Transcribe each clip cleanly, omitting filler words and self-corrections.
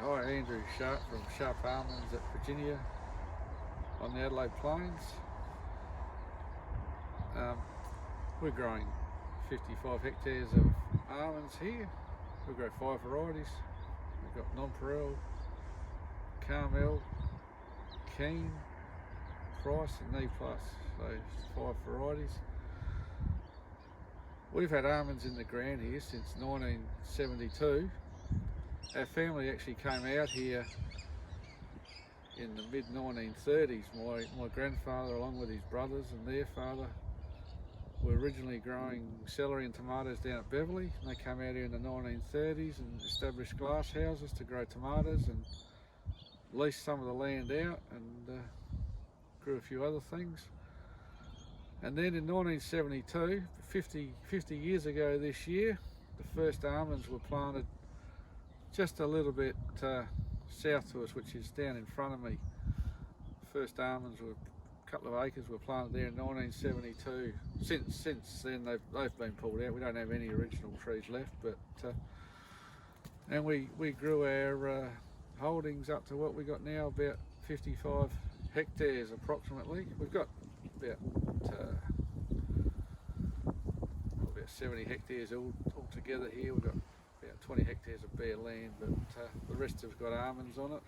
Hi, Andrew Sharpe from Sharpe Almonds at Virginia on the Adelaide Plains. We're growing 55 hectares of almonds here. We grow 5 varieties. We've got Nonpareil, Carmel, Keen, Price and E+. So 5 varieties. We've had almonds in the ground here since 1972. Our family actually came out here in the mid-1930s. My grandfather, along with his brothers and their father, were originally growing celery and tomatoes down at Beverley, and they came out here in the 1930s and established glass houses to grow tomatoes and leased some of the land out and grew a few other things. And then in 1972, 50 years ago this year, the first almonds were planted just a little bit south to us, which is down in front of me. First almonds were a couple of acres were planted there in 1972. Since then they've been pulled out. We don't have any original trees left, but and we grew our holdings up to what we got now, about 55 hectares approximately. We've got about 70 hectares all together here. We've got about 20 hectares of bare land, but the rest have got almonds on it.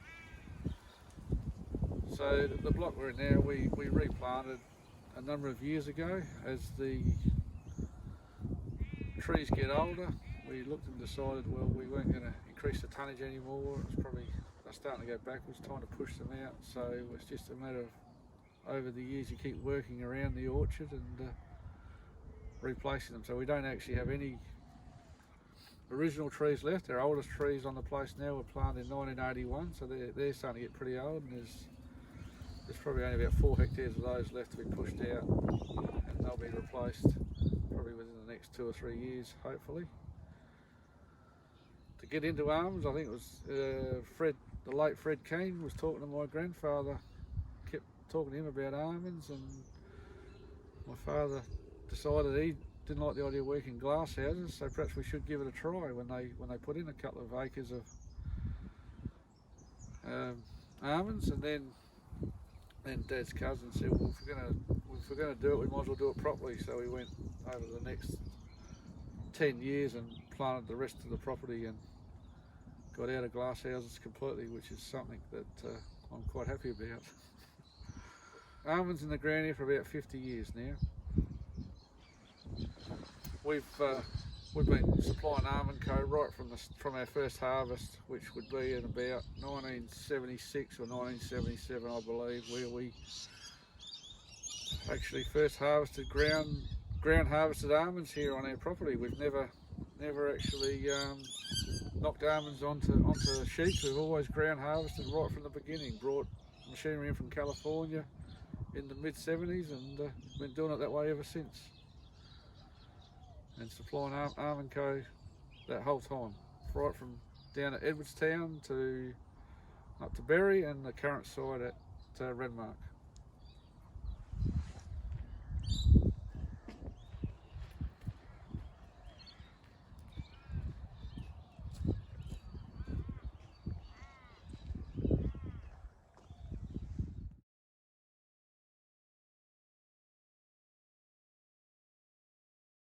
So the block we're in now, we replanted a number of years ago. As the trees get older, we looked and decided, well, we weren't going to increase the tonnage anymore. It was probably starting to go backwards, time to push them out. So it's just a matter of, over the years, you keep working around the orchard and replacing them. So we don't actually have any original trees left. Our oldest trees on the place now were planted in 1981, so they're starting to get pretty old, and there's probably only about 4 hectares of those left to be pushed out, and they'll be replaced probably within the next 2 or 3 years, hopefully. To get into almonds, I think it was the late Fred Keen was talking to my grandfather, kept talking to him about almonds, and my father decided he didn't like the idea of working in glass houses, so perhaps we should give it a try when they put in a couple of acres of almonds. And then Dad's cousin said, well, if we're gonna do it, we might as well do it properly. So we went over the next 10 years and planted the rest of the property and got out of glass houses completely, which is something that I'm quite happy about. Almonds in the ground here for about 50 years now. We've been supplying Almond Co right from our first harvest, which would be in about 1976 or 1977, I believe, where we actually first harvested ground harvested almonds here on our property. We've never actually knocked almonds onto sheets. We've always ground harvested right from the beginning. Brought machinery in from California in the mid-70s and been doing it that way ever since. And supplying Almond Co that whole time, right from down at Edwardstown to up to Berry and the current site at Redmark.